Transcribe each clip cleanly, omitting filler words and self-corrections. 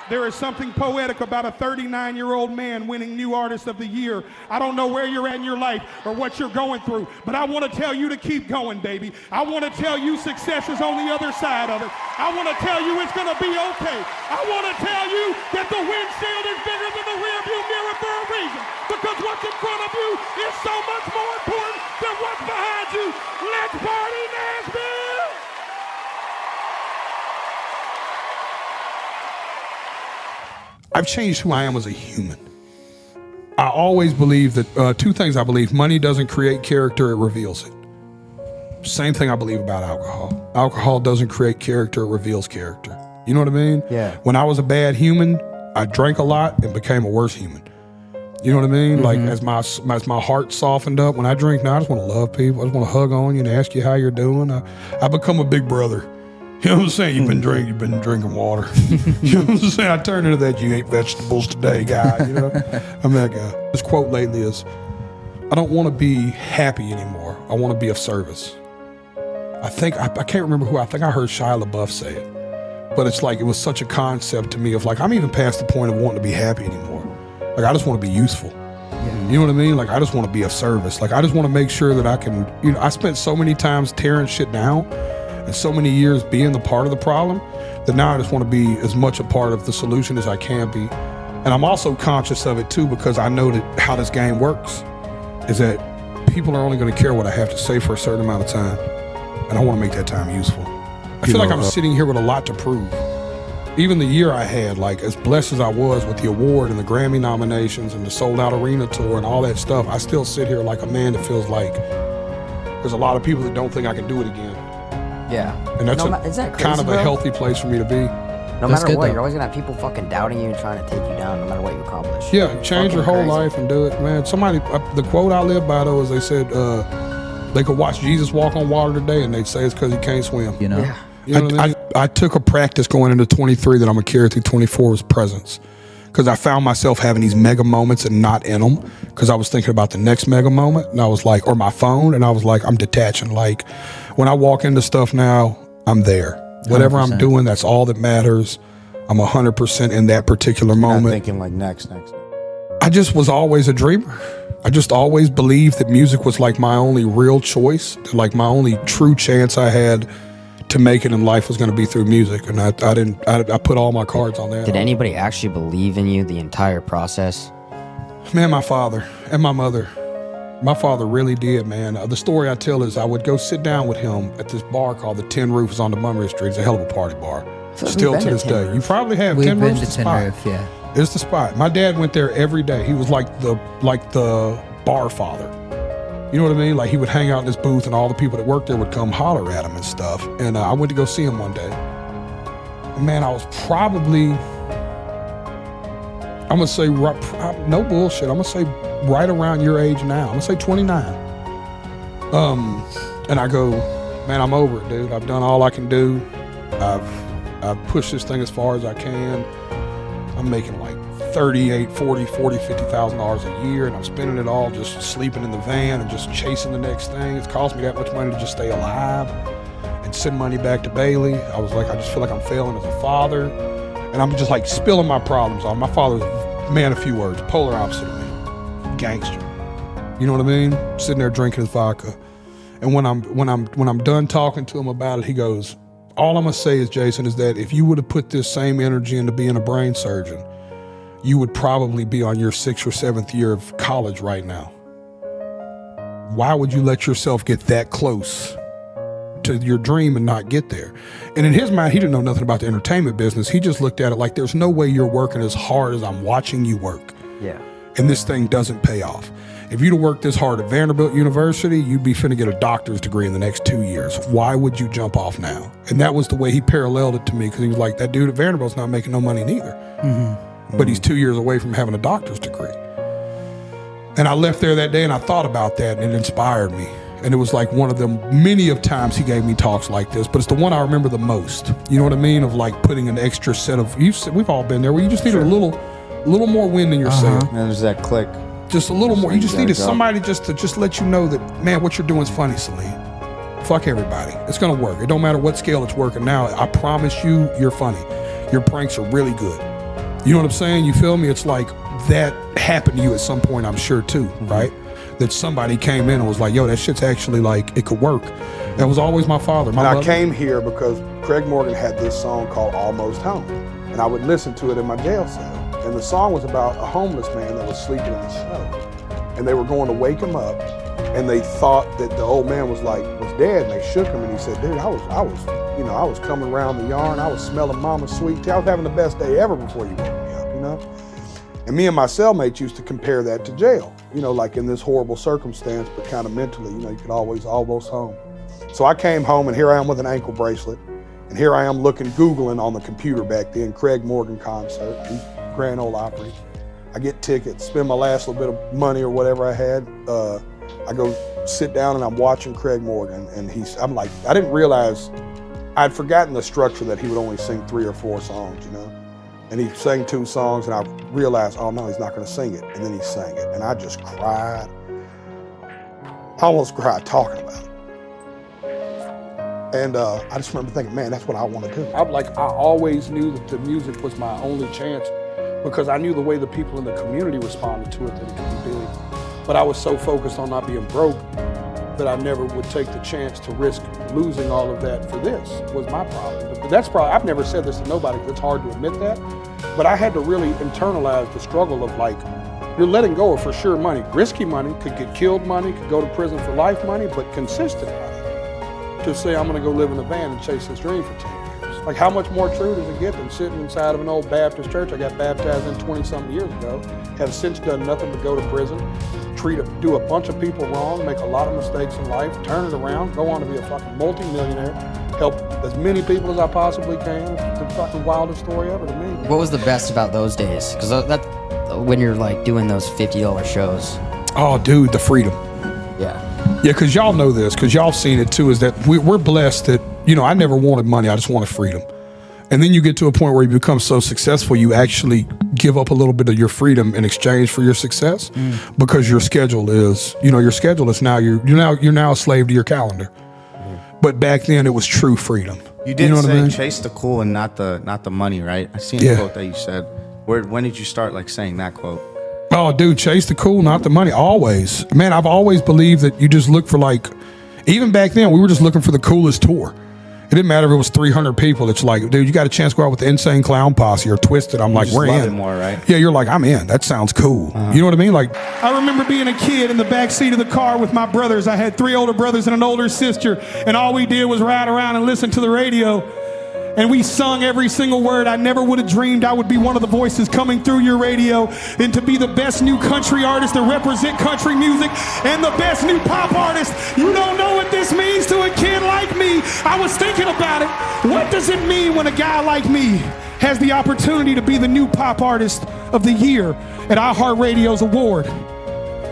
There is something poetic about a 39-year-old man winning New Artist of the Year. I don't know where you're at in your life or what you're going through, but I want to tell you to keep going, baby. I want to tell you success is on the other side of it. I want to tell you it's going to be okay. I want to tell you that the windshield is bigger than the rearview mirror for a reason, because what's in front of you is so much more important than what's behind you. Let's party, Nashville! I've changed who I am as a human. I always believe that two things I believe. Money doesn't create character, it reveals it. Same thing I believe about alcohol. Alcohol doesn't create character, it reveals character. You know what I mean? Yeah. When I was a bad human, I drank a lot and became a worse human. You know what I mean? Like as my heart softened up, when I drink now, I just want to love people. I just want to hug on you and ask you how you're doing. I become a big brother. You know what I'm saying? You've been drinking water. You know what I'm saying? I turned into that you ate vegetables today guy, you know? I'm that guy. This quote lately is, I don't want to be happy anymore. I want to be of service. I can't remember who, I think I heard Shia LaBeouf say it. But it's like, it was such a concept to me of like, I'm even past the point of wanting to be happy anymore. Like, I just want to be useful. Yeah. You know what I mean? Like, I just want to be of service. Like, I just want to make sure that I can, you know, I spent so many times tearing shit down and so many years being the part of the problem that now I just want to be as much a part of the solution as I can be. And I'm also conscious of it too, because I know that how this game works is that people are only going to care what I have to say for a certain amount of time. And I want to make that time useful. I feel like I'm sitting here with a lot to prove. Even the year I had, like as blessed as I was with the award and the Grammy nominations and the sold out arena tour and all that stuff, I still sit here like a man that feels like there's a lot of people that don't think I can do it again. Yeah. And that's crazy, kind of a healthy place for me to be. No matter what, you're always going to have people fucking doubting you and trying to take you down no matter what you accomplish. Yeah, change your whole life and do it, man. Somebody, the quote I live by though is they said they could watch Jesus walk on water today and they'd say it's because he can't swim. You know? Yeah. You know what I mean? I took a practice going into 23 that I'm going to carry through 24 was presence. Because I found myself having these mega moments and not in them. Because I was thinking about the next mega moment and I was like, or my phone, and I was like, I'm detaching. Like when I walk into stuff now, I'm there. Whatever 100%. I'm doing, that's all that matters. I'm 100% in that particular moment. Not thinking like next. I just was always a dreamer. I just always believed that music was like my only real choice, like my only true chance I had to make it in life was going to be through music, and I put all my cards on that. Did anybody actually believe in you the entire process? Man, my father and my mother. My father really did, man. The story I tell is I would go sit down with him at this bar called the Tin Roofs on Montgomery Street. It's a hell of a party bar. Still to this day. You probably have. We've Tin been Roofs, to Tin Roof, yeah. It's the spot. My dad went there every day. He was like the bar father. You know what I mean? Like he would hang out in this booth and all the people that worked there would come holler at him and stuff. And I went to go see him one day. And man, I was probably, I'm going to say, no bullshit, I'm going to say right around your age now. I'm going to say 29. And I go, man, I'm over it, dude. I've done all I can do. I've pushed this thing as far as I can. I'm making like $38,000, $40,000, $50,000 a year, and I'm spending it all just sleeping in the van and just chasing the next thing. It's cost me that much money to just stay alive and send money back to Bailey. I was like, I just feel like I'm failing as a father, and I'm just like spilling my problems on. My father's a man of few words, polar opposite of me, gangster. You know what I mean? Sitting there drinking his vodka, and when I'm done talking to him about it, he goes, all I'm gonna say is, Jason, is that if you would have put this same energy into being a brain surgeon, you would probably be on your 6th or 7th year of college right now. Why would you let yourself get that close to your dream and not get there? And in his mind, he didn't know nothing about the entertainment business. He just looked at it like, there's no way you're working as hard as I'm watching you work. Yeah. And this thing doesn't pay off. If you'd have worked this hard at Vanderbilt University, you'd be finna get a doctor's degree in the next 2 years. Why would you jump off now? And that was the way he paralleled it to me, because he was like, that dude at Vanderbilt's not making no money neither. Mm-hmm. But he's 2 years away from having a doctor's degree. And I left there that day and I thought about that, and it inspired me. And it was like one of them, many of times he gave me talks like this, but it's the one I remember the most. You know what I mean? Of like putting an extra set of, we've all been there, where you just needed a little more wind in your sail. And there's that click. Just a little more. You just needed somebody just to let you know that, man, what you're doing is funny, Celine. Fuck everybody. It's gonna work. It don't matter what scale it's working now. I promise you, you're funny. Your pranks are really good. You know what I'm saying? You feel me? It's like that happened to you at some point, I'm sure too, right? That somebody came in and was like, yo, that shit's actually like, it could work. That was always my father. And I came here because Craig Morgan had this song called Almost Home. And I would listen to it in my jail cell. And the song was about a homeless man that was sleeping in the snow. And they were going to wake him up. And they thought that the old man was dead. And they shook him and he said, dude, I was coming around the yard. I was smelling mama's sweet tea. I was having the best day ever before you woke me up, you know? And me and my cellmates used to compare that to jail. You know, like in this horrible circumstance, but kind of mentally, you know, you could always almost home. So I came home and here I am with an ankle bracelet. And here I am Googling on the computer back then, Craig Morgan concert, Grand Ole Opry. I get tickets, spend my last little bit of money or whatever I had. I go sit down and I'm watching Craig Morgan and I'm like, I didn't realize, I'd forgotten the structure that he would only sing 3 or 4 songs, you know? And he sang 2 songs and I realized, oh no, he's not gonna sing it. And then he sang it and I just cried. I almost cried talking about it. And I just remember thinking, man, that's what I want to do. I always knew that the music was my only chance because I knew the way the people in the community responded to it, that it could be big. But I was so focused on not being broke that I never would take the chance to risk losing all of that for this, was my problem. But that's probably, I've never said this to nobody because it's hard to admit that, but I had to really internalize the struggle of like, you're letting go of for sure money. Risky money, could get killed money, could go to prison for life money, but consistent money. To say I'm gonna go live in a van and chase this dream for 10 years. Like how much more true does it get than sitting inside of an old Baptist church I got baptized in 20-something years ago, have since done nothing but go to prison, do a bunch of people wrong, make a lot of mistakes in life, turn it around, go on to be a fucking multi-millionaire, help as many people as I possibly can. It's the fucking wildest story ever to me. What was the best about those days? Because that when you're like doing those $50 shows. Oh, dude, the freedom. Yeah. Yeah, because y'all know this, because y'all seen it too, is that we're blessed that, you know, I never wanted money, I just wanted freedom. And then you get to a point where you become so successful, you actually give up a little bit of your freedom in exchange for your success, because your schedule is, you know, now, you're now a slave to your calendar. But back then it was true freedom. You did know say what I mean? chase the cool and not the money, right? I seen a quote that you said. When did you start like saying that quote? Oh, dude, chase the cool, not the money. Always. Man, I've always believed that you just look for like, even back then, we were just looking for the coolest tour. It didn't matter if it was 300 people. It's like, dude, you got a chance to go out with the Insane Clown Posse or Twisted. I'm like, we're in. It more, right? Yeah, you're like, I'm in. That sounds cool. You know what I mean? Like, I remember being a kid in the back seat of the car with my brothers. I had 3 older brothers and an older sister, and all we did was ride around and listen to the radio. And we sung every single word. I never would have dreamed I would be one of the voices coming through your radio, and to be the best new country artist to represent country music and the best new pop artist. You don't know what this means to a kid like me. I was thinking about it. What does it mean when a guy like me has the opportunity to be the new pop artist of the year at iHeartRadio's award?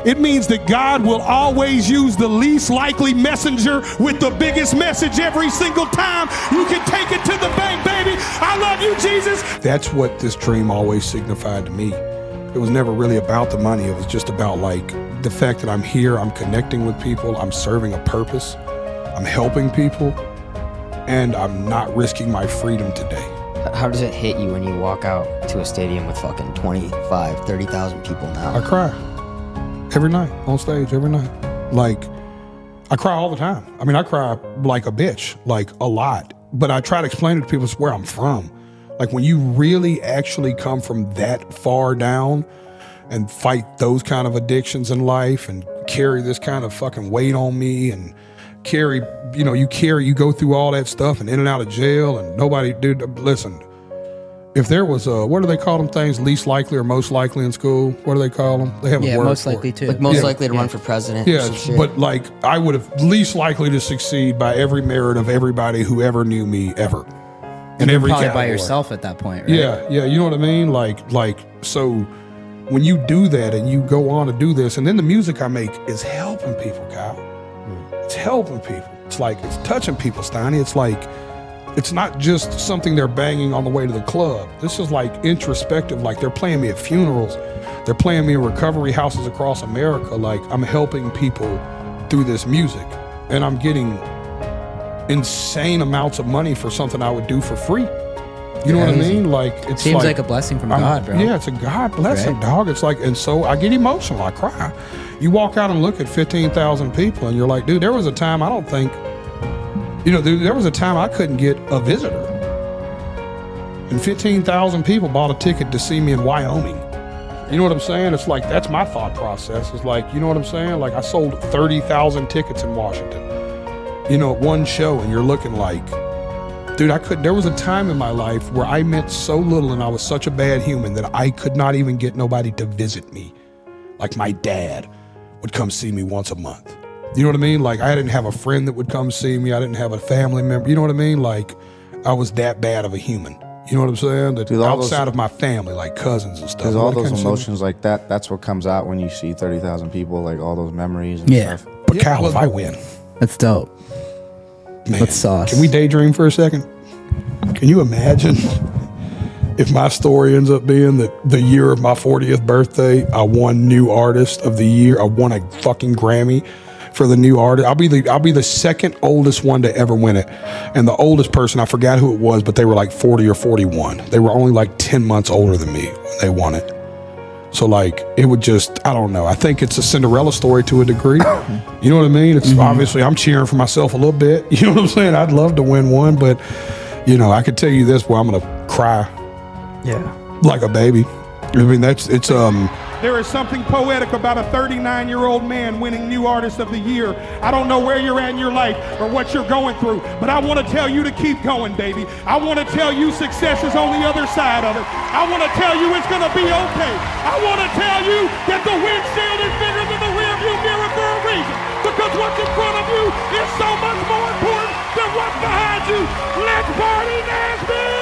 It means that God will always use the least likely messenger with the biggest message every single time. You can take it to the bank, baby. I love you, Jesus. that's what this dream always signified to me. It was never really about the money. It was just about like the fact that I'm here, I'm connecting with people, I'm serving a purpose, I'm helping people, and I'm not risking my freedom today. How does it hit you when you walk out to a stadium with fucking 25, 30,000 people now? I cry. Every night, on stage, every night. Like, I cry all the time. I mean, I cry like a bitch, like a lot. But I try to explain it to people, it's where I'm from. Like, when you really actually come from that far down and fight those kind of addictions in life and carry this kind of fucking weight on me and you go through all that stuff and in and out of jail and nobody, dude, listen. If there was what do they call them things? Least likely or most likely in school? What do they call them? They have a word most for likely it. too. Like most likely to run for president. Yeah, or some shit. but like I would have least likely to succeed by every merit of everybody who ever knew me ever. In every Probably by category. yourself at that point, right? Yeah, you know what I mean? Like so when you do that and you go on to do this, and then the music I make is helping people, Kyle. It's helping people. It's like it's touching people, Steiny. It's like it's not just something they're banging on the way to the club. This is like introspective, like they're playing me at funerals. They're playing me in recovery houses across America. Like I'm helping people through this music, and I'm getting insane amounts of money for something I would do for free. You know what I Crazy. mean? Like, it's Seems like a blessing from God, bro. Yeah, it's a God blessing, Right. dog. It's like, and so I get emotional. I cry. You walk out and look at 15,000 people, and you're like, dude, there was a time I don't think, dude, there was a time I couldn't get a visitor. And 15,000 people bought a ticket to see me in Wyoming. You know what I'm saying? It's like, that's my thought process. It's like, you know what I'm saying? Like, I sold 30,000 tickets in Washington, at one show, and you're looking like, dude, there was a time in my life where I meant so little and I was such a bad human that I could not even get nobody to visit me. Like, my dad would come see me once a month. You know what I mean? Like, I didn't have a friend that would come see me. I didn't have a family member. You know what I mean? Like, I was that bad of a human. You know what I'm saying? That outside of my family, like cousins and stuff. Because all those emotions like that, that's what comes out when you see 30,000 people, like all those memories and Yeah. stuff. But Cal, if I win, That's dope. man, That's sauce. can we daydream for a second? Can you imagine if my story ends up being that the year of my 40th birthday, I won New Artist of the Year. I won a fucking Grammy for the new artist. I'll be the second oldest one to ever win it. And the oldest person, I forgot who it was, but they were like 40 or 41. They were only like 10 months older than me when they won it. So like, it would just, I don't know. I think it's a Cinderella story to a degree. You know what I mean? It's obviously, I'm cheering for myself a little bit. You know what I'm saying? I'd love to win one, but I could tell you this, boy, I'm going to cry. Yeah. Like a baby. I mean, There is something poetic about a 39-year-old man winning New Artist of the Year. I don't know where you're at in your life or what you're going through, but I want to tell you to keep going, baby. I want to tell you success is on the other side of it. I want to tell you it's going to be okay. I want to tell you that the windshield is bigger than the rearview mirror for a reason, because what's in front of you is so much more important than what's behind you. Let's party, Nashville!